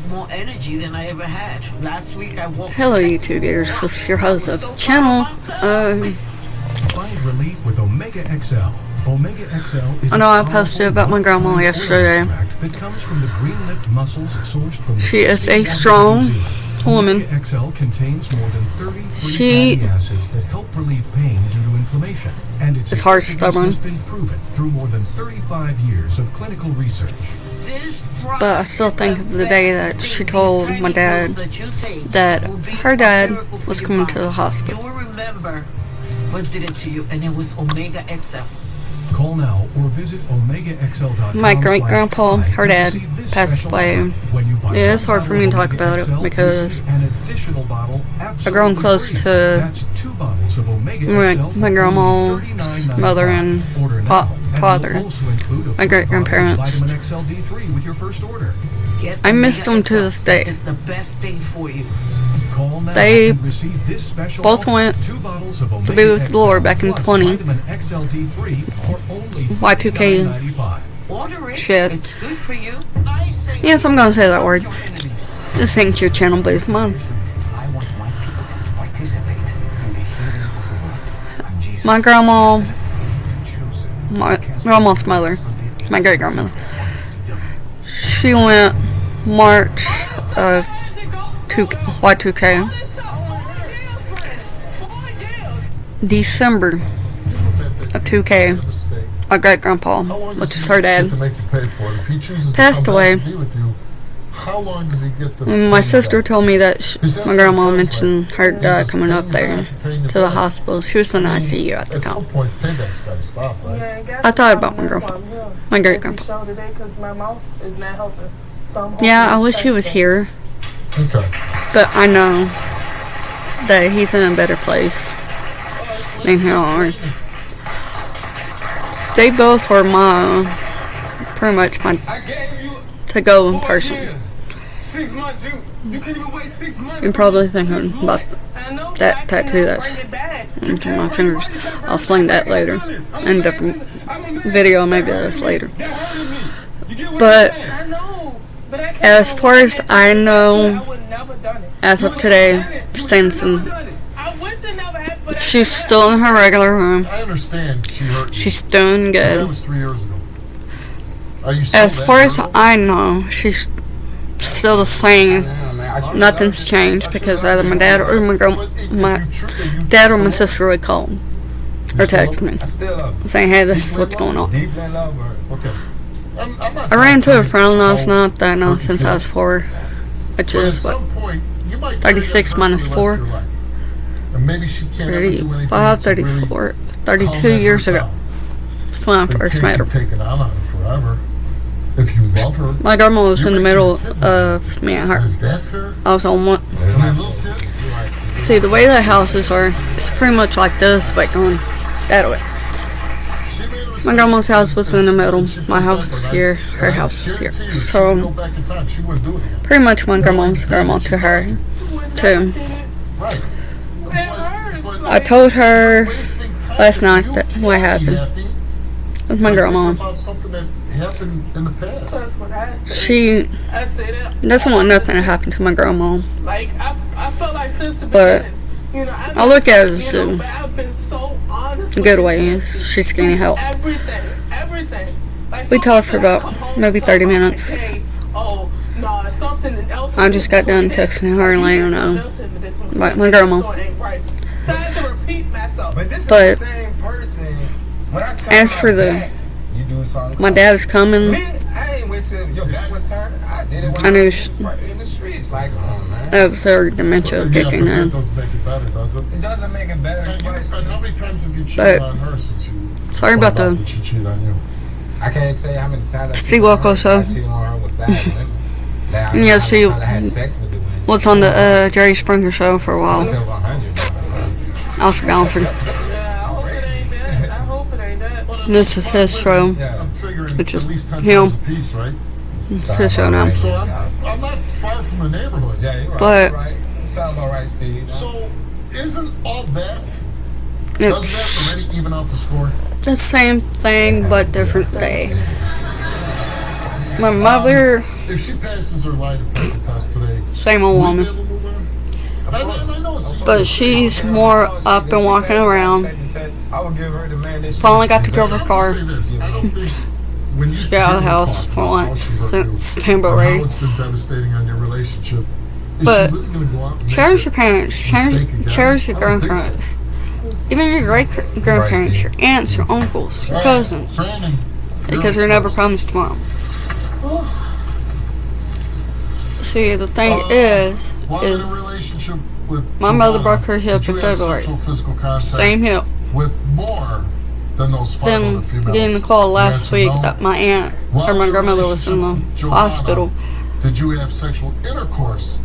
have more energy than I ever had. Last week I walked. Hello, YouTube viewers. This is your host of the channel. Find relief with Omega XL. Omega XL is I know I posted about my grandma yesterday. that comes from the green-lipped mussels sourced from the She is a strong woman. Omega XL contains more than 30 She fatty acids that help relieve pain due to inflammation, and its is hard effectiveness stubborn. has been proven through more than 35 years of clinical research. But I still think of the day that she told my dad that her dad was coming to the hospital. You will remember what did it to you, and it was Omega XL. Call now or visit OmegaXL.com. My great-grandpa, her dad, passed away. It is hard for me to talk about it because I've grown close to my grandma's mother and father, my great-grandparents. I miss them to this day. It's the best thing for you. They both went to be with the Lord back in 20. Y2K shit. Yes, I'm gonna say that word. This ain't your channel, but it's mine. My grandma, my grandma's mother, my great grandmother, she went March of Y2K. December of 2K, my great grandpa, which is her dad, passed away. My sister told me that my grandma mentioned her dad coming up there to the hospital. She was in ICU at the time. I thought about my grandpa, my great grandpa. Yeah, I wish he was here. But I know that he's in a better place than here on earth. They both were pretty much my to-go person. You're probably thinking about that tattoo that's into my fingers. I'll explain that later in a different video, maybe that's later. But as far as I know, as of today, Stanson, she's still in her regular room. I understand she hurt you. She's doing That good. was 3 years ago. Are you As far as I know, she's still the same. Nothing's changed because either my dad or my dad or my sister would call or text me saying, "Hey, this is what's going on." Okay. I ran into a friend last night that I know since I was 4, which is what, 36 minus 4, 35, 34, 32 years ago. That's when I first met her. If you love her, My grandma was in the middle of me and her. is that fair? I was on one. I mean, little kids, See, the way the houses are, it's pretty much like this, but going that way. My grandma's house was in the middle. My house is here. Her house is here. So, pretty much my grandma's grandma to her, too. I told her last night that what happened with my grandma. She doesn't want nothing to happen to my grandma. But I look at it as a good way. She's getting help. We talked for about maybe 30 minutes. I just got done texting her and letting her know about my grandma. But as for my dad's coming, I knew that was her dementia kicking in. But sorry about the Steve Walker show. And yeah, she was on the Jerry Springer show for a while. I was bouncing. This is his show, which is him. It's his show now. So I'm not far from the neighborhood. But So isn't all that? Doesn't it's that already even out the score? the same thing but different day. My mother, If she passes her lie detector test today, same old will we be woman. able to move in? And I know it's easy. But she's more up and walking around. I would give her the man that Finally got to drive her car. Say this, I don't think when you She got out of the house for once since February. How it's been devastating on your relationship. Is But she really gonna go out and make cherish your that parents, mistake again? cherish your I don't think so. grandparents, even your great grandparents, your aunts, your uncles, your cousins, Brandon, because you're never promised tomorrow. See, the thing is in a relationship with my mother Joanna, broke her hip did you in have February. sexual physical contact Same hip. with more than those 5 Then other females? getting the call The last answer week no. that my aunt While or my in a grandmother was in the relationship with Joanna, hospital. Did you have sexual intercourse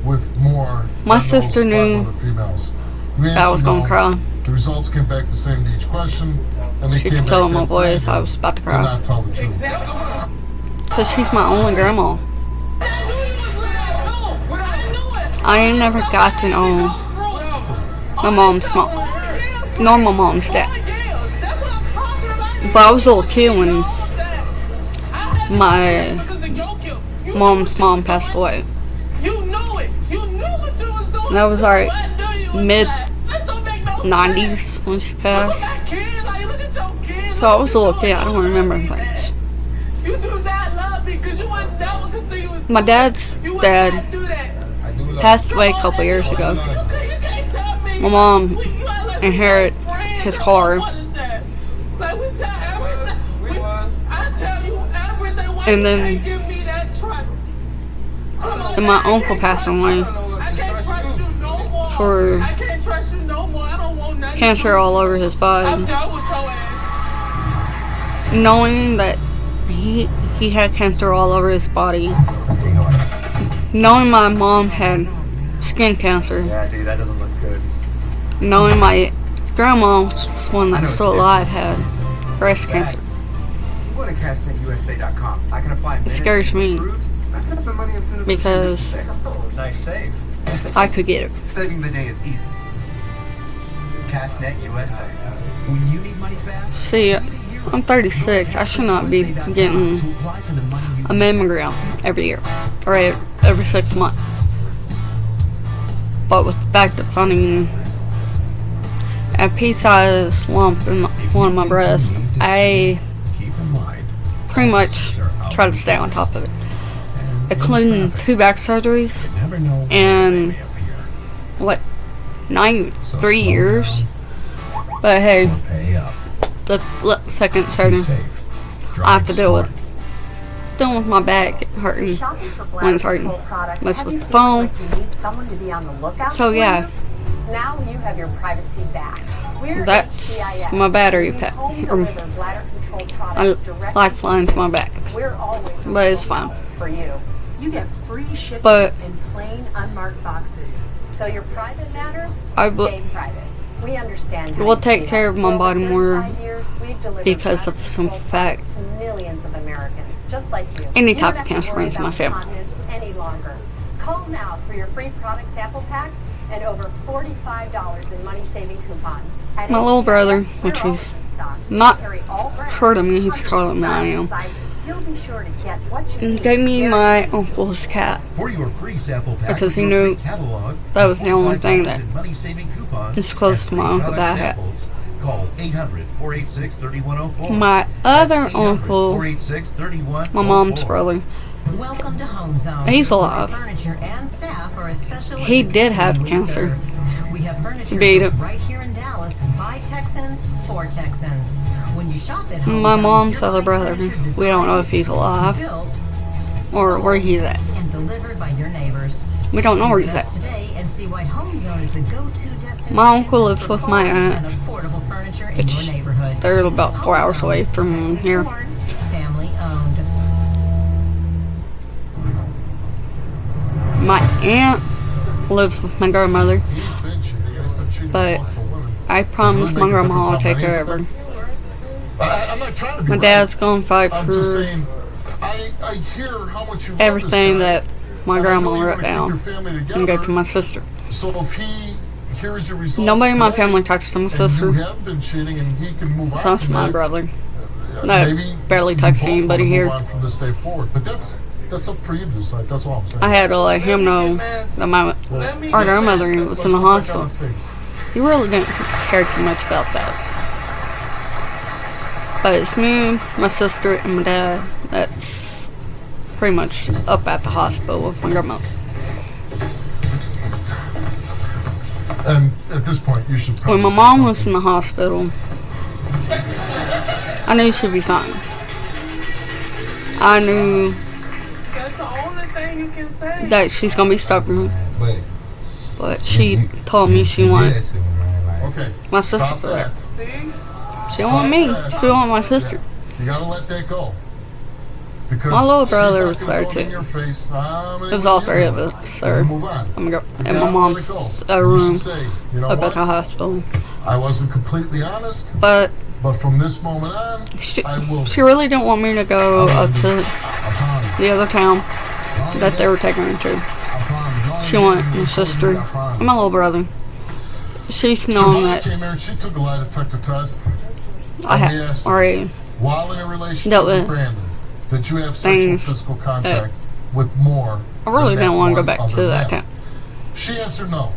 with more My than sister those 5 knew other females? You I was answered gonna no. cry. The results came back the same to each question, and they She came could back tell in my that voice I Brandon was about to did cry. not tell the truth. Because she's my only grandma. I ain't never got to know my mom's mom, nor my mom's dad. But I was a little kid when my mom's mom passed away. And that was like mid-90s when she passed. So I was a little kid, I don't remember things. My dad's dad passed away a couple years ago. My mom inherited his car, and then my uncle passed away for cancer all over his body. Knowing that he had cancer all over his body, knowing my mom had skin cancer, Yeah, dude, that doesn't look good. knowing my grandma, one that's still alive, had breast cancer. Go to CashNetUSA.com. I can apply It scares me I put up the money as soon as the because shipment's there. Nice save. I could get it. Saving the day is easy. CashNet USA. When you need money fast, See, I'm 36. I should not be getting to apply for the money you a mammogram every year or every 6 months. But with the fact of finding a pea-sized lump in one of my breasts, I Keep in mind, pretty much try to stay on top of it, including 2 back surgeries you never know when and they may appear. what, 3 So years. slow But hey, down, pay up, the second be surgery safe. I have to Drive deal with. smart. Dealing with my back hurting Shopping for when it's bladder hurting. control products, Mess have with you the felt phone. like you need someone to be on the lookout So for yeah, you? Now you have your privacy back. We're that's HCIS. my battery We pack. home Or deliver bladder control a products directly lifeline to my back. We're always But it's fine. for you. You get free shipping But in plain, unmarked boxes. So your private matters I will- stay private. We understand. how We'll you take feel. care of my For over body more 35 years, we've delivered because of bladder some control fact. products to millions of Americans, just like you. Any You type don't of have to cancer worry runs in my about family. continence any longer. Call now for your free product sample pack and over $45 in money-saving coupons. At My little HCIS, brother, we're which always is in stock. not We carry all brands, short of me, he's hundreds taller of than I styles am. and sizes. You'll be sure to get what you And need. gave me my Guaranteed. uncle's cat For your free sample pack because he with your knew free catalog, that was the only thing $45 that in money-saving coupons, is close and to my free uncle product that I had. samples. Call 800-486-3104. My That's other uncle, 800-486-3104. my mom's brother, Welcome to Home Zone. he's alive. Furniture and staff are especially He did have cancer. We have furniture Beat it. right here in Dallas by Texans for Texans. When you shop at Home My Zone, mom's you'll other find brother, furniture we don't know if designed, he's alive built, or where he's at. and delivered by your neighbors. We don't know where he's Visit at. us today and see why Home Zone is the go-to destination. My uncle lives for with my quality aunt, and affordable furniture in which your neighborhood. they're about 4 Home hours Zone, away from Texas here. born, family owned. My aunt lives with my grandmother, He's been cheating. He's been cheating but with multiple women. I promised my grandma I'll take care of her. I'm not trying to be My right. dad's gonna fight I'm just for saying, I hear how much you love everything this guy, that my and I grandma know you wrote wanna keep down your family and together. gave to my sister. So if he hears your results Nobody in my today, family talks to my and sister, you have been cheating, and he can move so on that's from my that, brother. No, maybe barely you text both anybody wanna here. move on from this day forward. But that's up for you to decide. That's all I'm saying. I had to let him know that our grandmother was in the hospital. He really didn't care too much about that. But it's me, my sister, and my dad that's pretty much up at the hospital with my grandmother. And at this point, you should When probably my say mom was something. in the hospital, I knew she'd be fine. I knew That's the only thing you can say. that she's gonna be stubborn, But but she told me she wanted Okay. my sister Stop for that. that. See? She didn't want me. She wanted my sister. You gotta let that go. Because My little she's brother not was gonna there go too. in your face, It was all three of us, sir. Move on. I'm gonna go You in my gotta mom's let it go. room You should say, you know up at what? the hospital. I wasn't completely honest, But but from this moment on, she I will. she really didn't want me to go up to the other town that they were taking her to. She wanted my sister and my little brother. She's known Giovanna that came here and she took a lie detector test I we had asked her, already while in a relationship dealt with with Brandon that you have sexual things physical contact with more. I really than that didn't want to go one back other to that man. town. She answered no.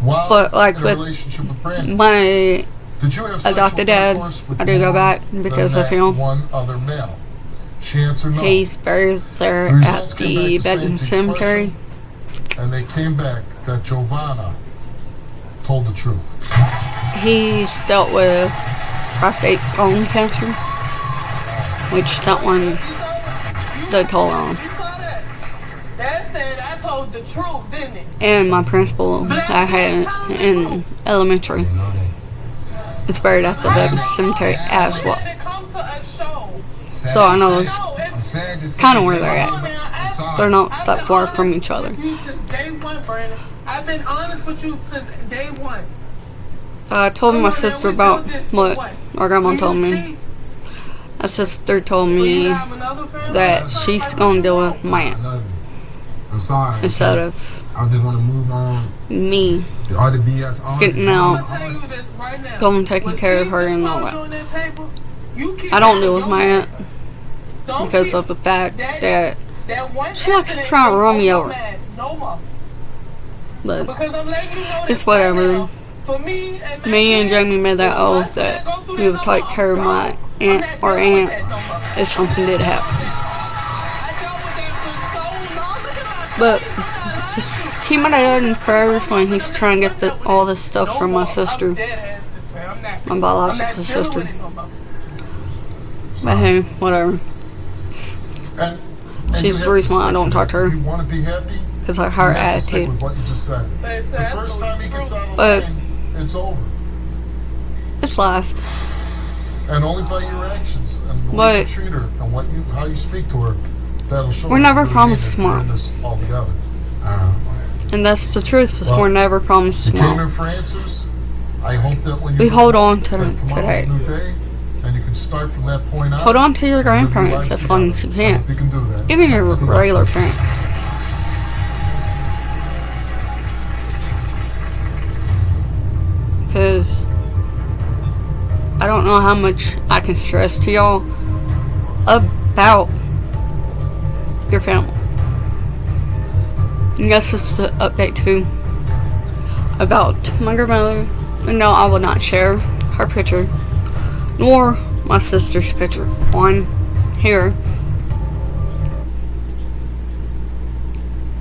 While But like in a with relationship with Brandon, my did you have sexual adopted dad, intercourse with I did go more back than because of that him. one other male? She answered no. He's buried there The results at came the back Benton the same Cemetery. and they came back that Giovanna told the truth. He's dealt with prostate bone cancer, which that one they told on. You saw that? That said I told the truth, didn't it? And my principal I had in elementary is buried at the Benton Cemetery as well. When it comes to a show, So I know it's no, it's kind of where they're Come on, at. man, They're not I've that been far honest from each other. with you since day one, Brandon. I've been honest with you since day one. I told Come my on, man, sister we about built this for what our grandma Will you told me. cheat? My sister told Will you me have another family? that she's gonna deal with my aunt I'm sorry. instead of I just want to move on. me All the BS on. getting I'm out, gonna tell you this right now. going taking What care of Steve her just and all told you that. on that paper, you keep I don't telling deal with your my man. aunt Don't because keep of the fact that that one she likes to incident try to don't run me make over. mad no more. but Because I'm letting you know it's this right whatever. now. For me and my Me and kids, Jamie made that if my oath son that go through we that would no take more, care of bro, my I'm aunt not or dealing with aunt that no more. if something did happen. I dealt with that for so long. Look at my But face. I'm not just lying to you. keep my dad in prayers when he's trying to get all this stuff from my I'm sister, dead ass this time. I'm not- my I'm biological not dealing sister. with it no more. But hey, whatever. And She's you the have to reason why I stick don't to talk it. to her. If you want to be happy, Because of you her have to stick attitude. with what you just said. They The said first time he gets out of But- line, it's over. It's life. And only by your actions and the way But- you treat her and how you speak to her, that'll show. We're you never really promised if tomorrow. you're in this altogether. And that's the truth, because Well, we're never promised You came tomorrow. here for answers. I hope that when you We go hold home, on to that them tomorrow's today. a new day, and you can start from that point on. Hold on to your and live grandparents life as long as you together. I can. hope you can do that. Even your regular parents. Because I don't know how much I can stress to y'all about your family. And that's just an update too about my grandmother. And no, I will not share her picture nor my sister's picture on here.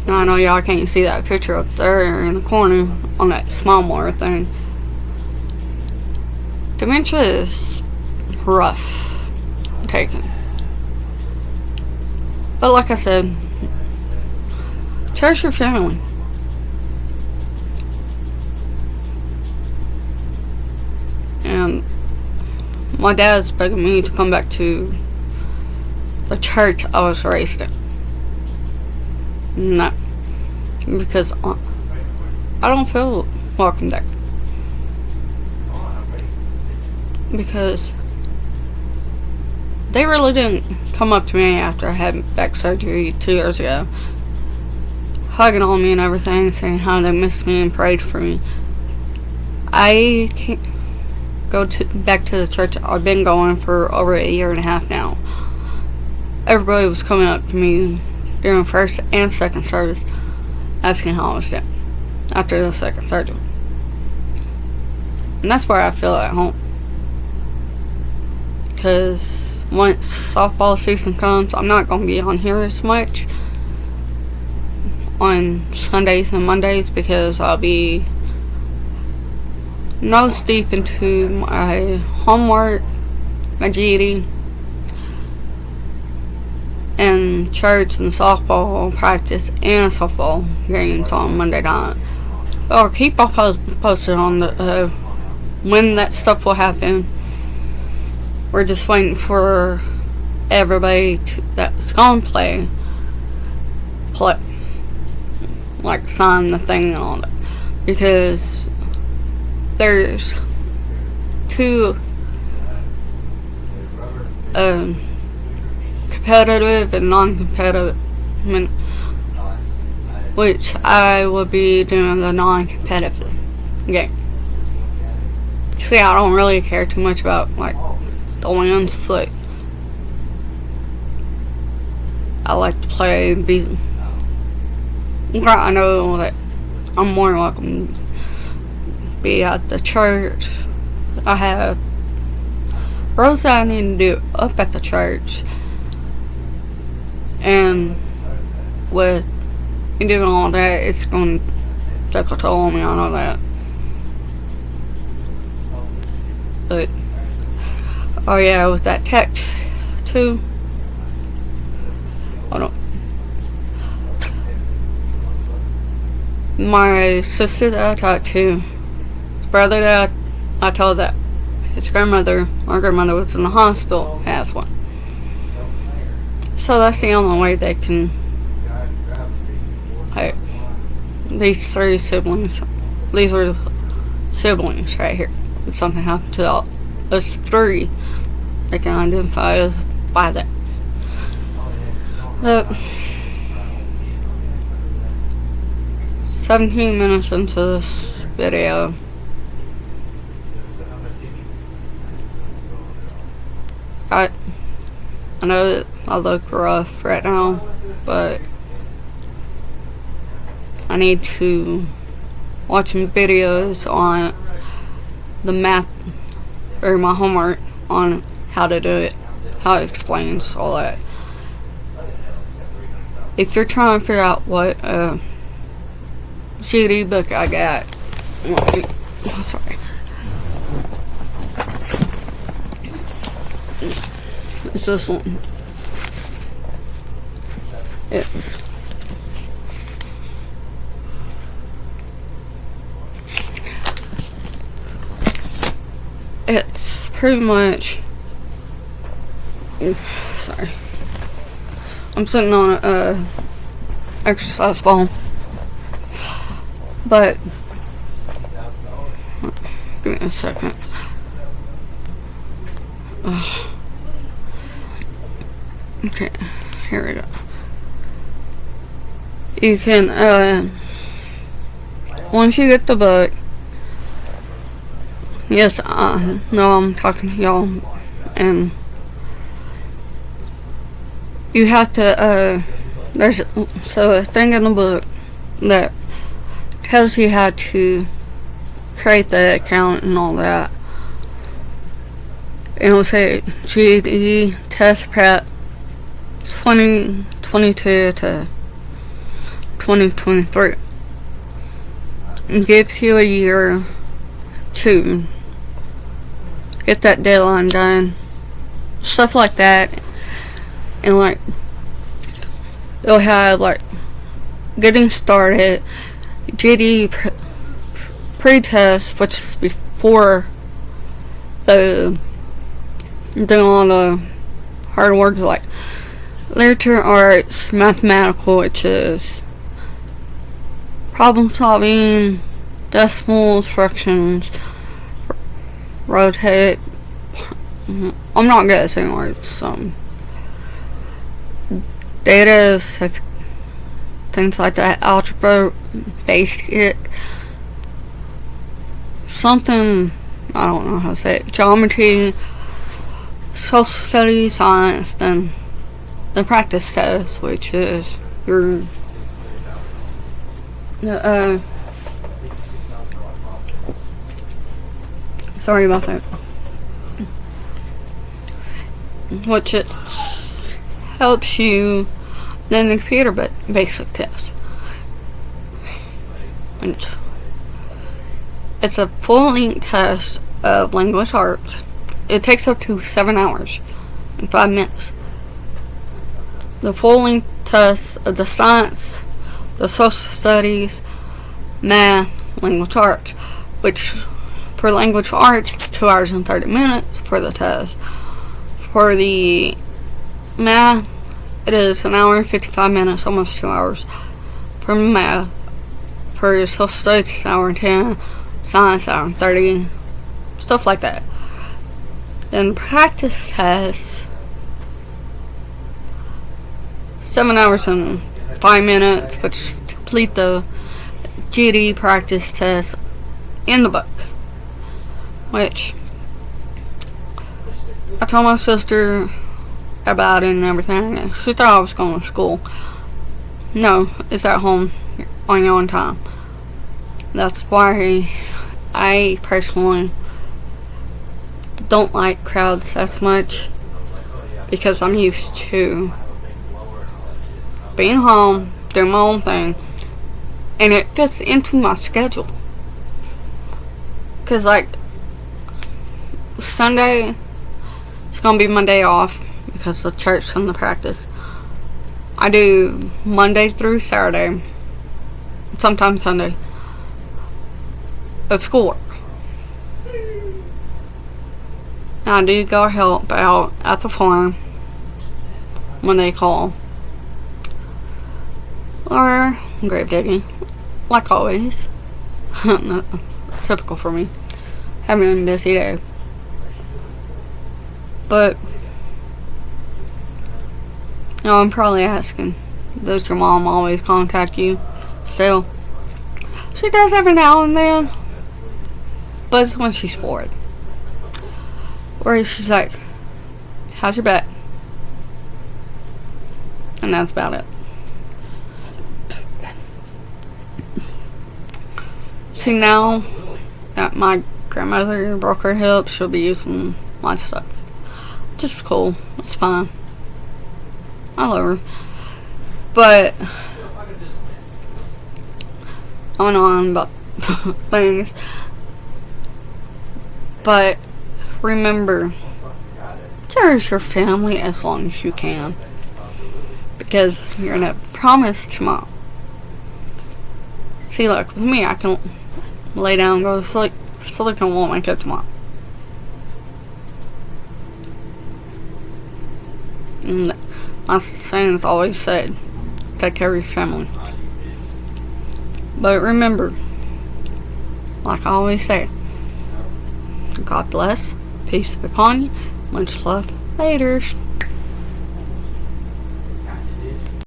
Now, I know y'all can't see that picture up there in the corner on that small more thing. Dementia is rough taken. But like I said, cherish your family. And my dad's begging me to come back to the church I was raised in. No. Because I don't feel welcome there. Because they really didn't come up to me after I had back surgery 2 years ago, hugging on me and everything, saying how they missed me and prayed for me. I can't. back to the church I've been going for over a year and a half now. Everybody was coming up to me during first and second service asking how I was doing after the second surgery. And that's where I feel at home. Because once softball season comes, I'm not going to be on here as much on Sundays and Mondays because I'll be nose deep into my homework, my GED, and church and softball practice and softball games on Monday night. I'll keep all posted on the when that stuff will happen. We're just waiting for everybody that's gonna play, like sign the thing and all that, because there's two competitive and non-competitive, which I will be doing the non-competitive game. See, I don't really care too much about like the wins, but I like to play and be. I know that I'm more welcome to be at the church. I have roads that I need to do up at the church, and with doing all that, it's going to take a toll on me. I know that. But oh yeah, with that text too. Hold on. My sister that I talked to, his brother that I told that his grandmother, our grandmother was in the hospital, has one. So that's the only way they can. Hey, these three siblings, these are the siblings right here. If something happened to us three, they can identify us by that. But 17 minutes into this video, I know that I look rough right now, but I need to watch some videos on the math or my homework on how to do it, how it explains all that. If you're trying to figure out what CD book I got, sorry, it's this one. It's pretty much, sorry, I'm sitting on a exercise ball, but give me a second. Okay, here we go. You can, once you get the book, yes, no, I'm talking to y'all, and you have to, there's a thing in the book that tells you how to create the account and all that. And it'll say GED test prep 2022 to 2023. It gives you a year to get that deadline done, stuff like that. And like it'll have like getting started, GED pre-test, which is before the doing all the hard work like literature, arts, mathematical, which is problem solving, decimals, fractions, rotate. I'm not good at saying words. Data, things like that, algebra, basic, something I don't know how to say it, geometry, social studies, science, then the practice test, which is your sorry about that, which it helps you then the computer basic test. And it's a full-length test of language arts. It takes up to 7 hours and 5 minutes. The full-length tests of the science, the social studies, math, language arts, which for language arts it's 2 hours and 30 minutes for the test. For the math, it is 1 hour and 55 minutes, almost 2 hours for math. For your social studies, it's 1 hour and 10, science, 1 hour and 30, stuff like that. Then practice tests, 7 hours and 5 minutes, which to complete the GD practice test in the book. Which I told my sister about it and everything, and she thought I was going to school. No, it's at home on your own time. That's why I personally don't like crowds as much, because I'm used to being home, doing my own thing, and it fits into my schedule. Because like Sunday, it's gonna be my day off because of church and the practice. I do Monday through Saturday, sometimes Sunday, of schoolwork. And I do go help out at the farm when they call, or grave digging, like always. Typical for me, having a busy day. But now I'm probably asking, does your mom always contact you still? She does every now and then, but it's when she's bored. Or she's like, how's your back? And that's about it. See, now that my grandmother broke her hip, she'll be using my stuff. Just cool. It's fine. I love her. But I went on about things. But remember, cherish your family as long as you can, because you're gonna promise tomorrow. See, like with me, I can lay down and go to sleep and won't wake up tomorrow. And my saying's always said, take care of your family. But remember, like I always say, God bless, peace be upon you, much love, laters.